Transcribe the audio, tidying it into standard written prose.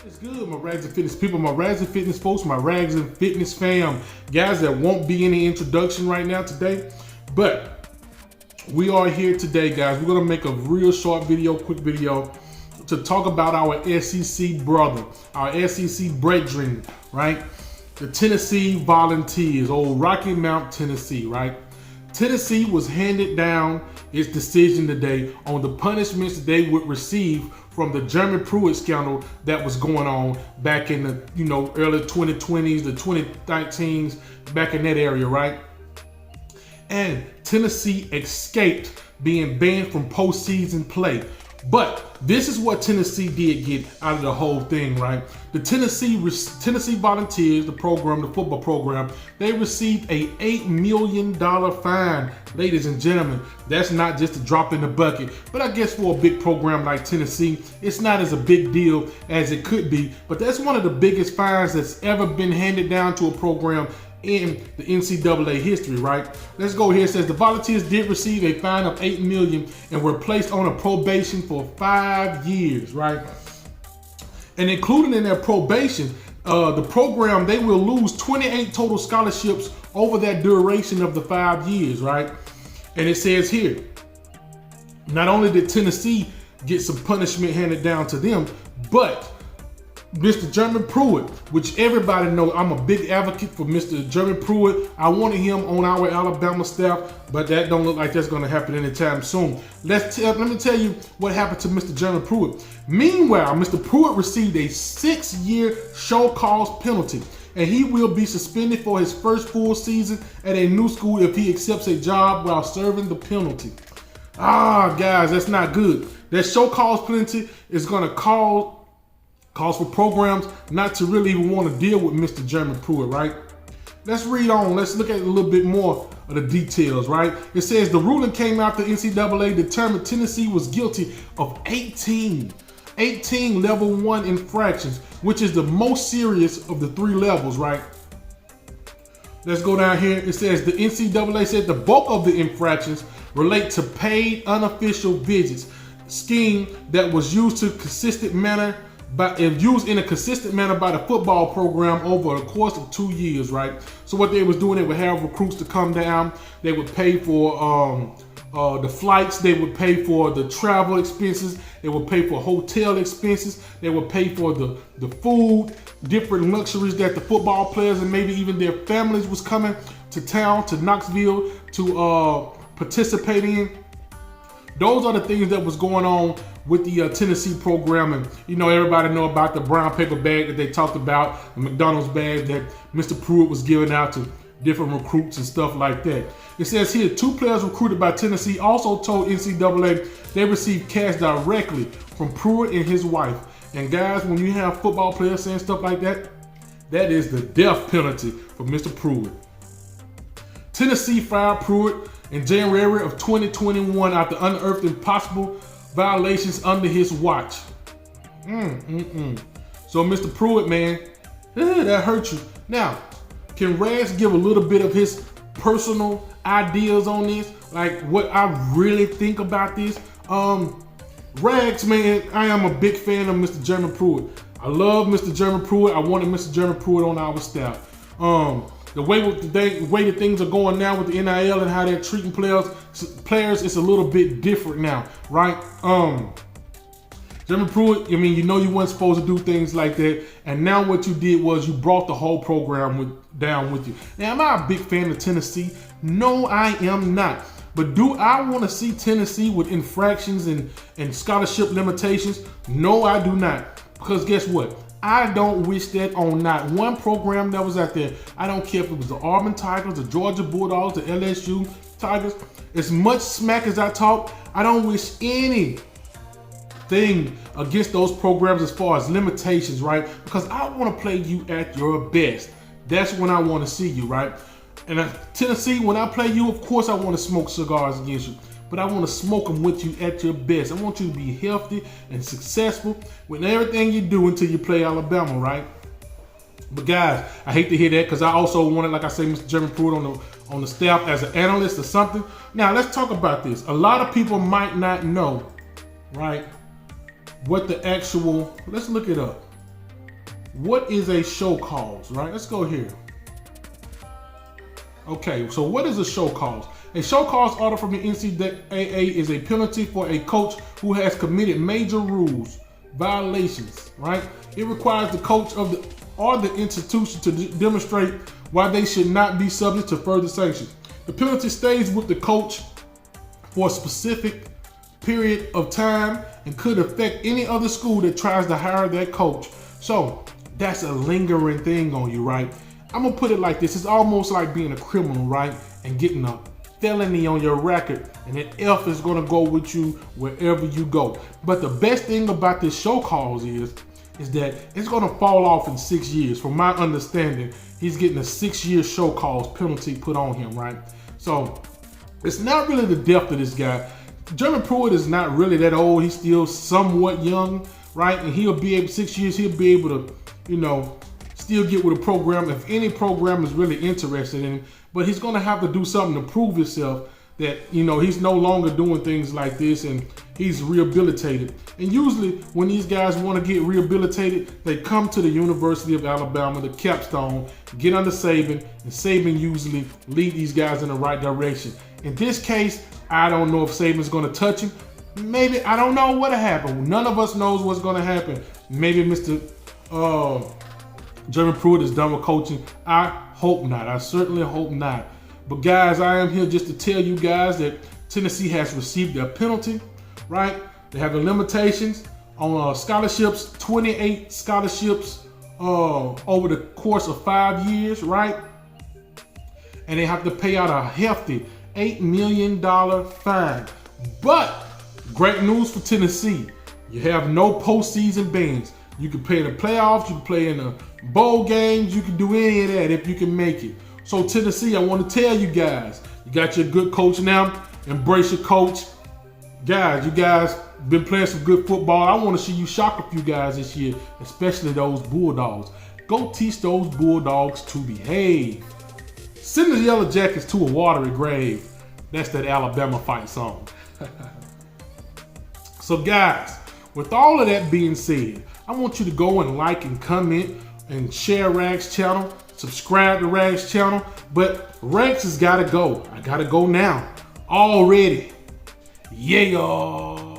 It's good, my Rags and Fitness people, my Rags and Fitness folks, my Rags and Fitness fam. Guys, there won't be any introduction right now today, but we are here today, guys. We're gonna make a real short video, quick video, to talk about our SEC brother, our SEC brethren, right? The Tennessee Volunteers, old Rocky Mount, Tennessee, right? Tennessee was handed down its decision today on the punishments they would receive from the German Pruitt scandal that was going on back in the early 2020s, the 2013s, back in that area, right? And Tennessee escaped being banned from postseason play. But this is what Tennessee did get out of the whole thing, right? The Tennessee Volunteers, the program, the football program, they received a $8 million fine. Ladies and gentlemen, that's not just a drop in the bucket. But I guess for a big program like Tennessee, it's not as a big deal as it could be. But that's one of the biggest fines that's ever been handed down to a program in the NCAA history, right? Let's go here. It says the Volunteers did receive a fine of $8 million and were placed on a probation for 5 years, right? And included in their probation, the program, they will lose 28 total scholarships over that duration of the 5 years, right? And it says here, not only did Tennessee get some punishment handed down to them, but Mr. German Pruitt, which everybody knows, I'm a big advocate for Mr. German Pruitt. I wanted him on our Alabama staff, but that don't look like that's going to happen anytime soon. Let me tell you what happened to Mr. German Pruitt. Meanwhile, Mr. Pruitt received a 6-year show cause penalty, and he will be suspended for his first full season at a new school if he accepts a job while serving the penalty. Guys, that's not good. That show cause penalty is going to cause for programs not to really even want to deal with Mr. German Pruitt, right? Let's read on. Let's look at a little bit more of the details, right? It says the ruling came after NCAA determined Tennessee was guilty of 18 level 1 infractions, which is the most serious of the 3 levels, right? Let's go down here. It says the NCAA said the bulk of the infractions relate to paid unofficial visits, scheme that was used in a consistent manner by the football program over the course of 2 years, right? So what they was doing, they would have recruits to come down. They would pay for the flights. They would pay for the travel expenses. They would pay for hotel expenses. They would pay for the food, different luxuries that the football players and maybe even their families was coming to town, to Knoxville, to participate in. Those are the things that was going on with the Tennessee program. And everybody know about the brown paper bag that they talked about, the McDonald's bag that Mr. Pruitt was giving out to different recruits and stuff like that. It says here, 2 players recruited by Tennessee also told NCAA they received cash directly from Pruitt and his wife. And guys, when you have football players saying stuff like that, that is the death penalty for Mr. Pruitt. Tennessee fired Pruitt in January of 2021 after unearthing possible violations under his watch. So Mr. Pruitt, man, that hurt you. Now, can Rags give a little bit of his personal ideas on this? Like what I really think about this? Rags, man, I am a big fan of Mr. German Pruitt. I love Mr. German Pruitt. I wanted Mr. German Pruitt on our staff. The way that things are going now with the NIL and how they're treating players, it's a little bit different now, right? German Pruitt, you weren't supposed to do things like that, and now what you did was you brought the whole program down with you. Now, am I a big fan of Tennessee? No, I am not. But do I want to see Tennessee with infractions and scholarship limitations? No, I do not. Because guess what? I don't wish that on not one program that was out there. I don't care if it was the Auburn Tigers, the Georgia Bulldogs, the LSU Tigers. As much smack as I talk, I don't wish anything against those programs as far as limitations, right? Because I want to play you at your best. That's when I want to see you, right? And Tennessee, when I play you, of course I want to smoke cigars against you. But I want to smoke them with you at your best. I want you to be healthy and successful with everything you do until you play Alabama, right? But guys, I hate to hear that because I also wanted, like I say, Mr. German Pruitt on the staff as an analyst or something. Now, let's talk about this. A lot of people might not know, right, what the actual, let's look it up. what is a show cause, right? Let's go here. Okay, so what is a show cause? A show cause order from the NCAA is a penalty for a coach who has committed major rules violations, right? It requires the coach of the institution to demonstrate why they should not be subject to further sanctions. The penalty stays with the coach for a specific period of time and could affect any other school that tries to hire that coach. So that's a lingering thing on you, right? I'm gonna put it like this. It's almost like being a criminal, right? And getting a felony on your record, and that F is gonna go with you wherever you go. But the best thing about this show cause is that it's gonna fall off in 6 years. From my understanding, he's getting a 6-year show cause penalty put on him, right? So it's not really the depth of this guy. Jeremy Pruitt is not really that old. He's still somewhat young, right? And he'll be able, 6 years, he'll be able to, still get with a program if any program is really interested in him. But he's gonna have to do something to prove himself that, he's no longer doing things like this and he's rehabilitated. And usually when these guys want to get rehabilitated, they come to the University of Alabama, the capstone, get under Saban, and Saban usually lead these guys in the right direction. In this case, I don't know if Saban's going to touch him. Maybe, I don't know what'll happen. None of us knows what's going to happen. Maybe Mr. Jeremy Pruitt is done with coaching. I hope not. I certainly hope not. But guys, I am here just to tell you guys that Tennessee has received their penalty, right? They have the limitations on scholarships, 28 scholarships over the course of 5 years, right? And they have to pay out a hefty $8 million fine. But great news for Tennessee. You have no postseason bans. You can play in the playoffs, you can play in the bowl games, you can do any of that if you can make it. So Tennessee, I want to tell you guys, you got your good coach now. Embrace your coach. Guys, you guys been playing some good football. I want to see you shock a few guys this year, especially those Bulldogs. Go teach those Bulldogs to behave. Send the Yellow Jackets to a watery grave. That's that Alabama fight song. So guys, with all of that being said, I want you to go and like and comment and share Rag's channel, subscribe to Rag's channel, but Rags has gotta go. I gotta go now. Already. Yeah, y'all.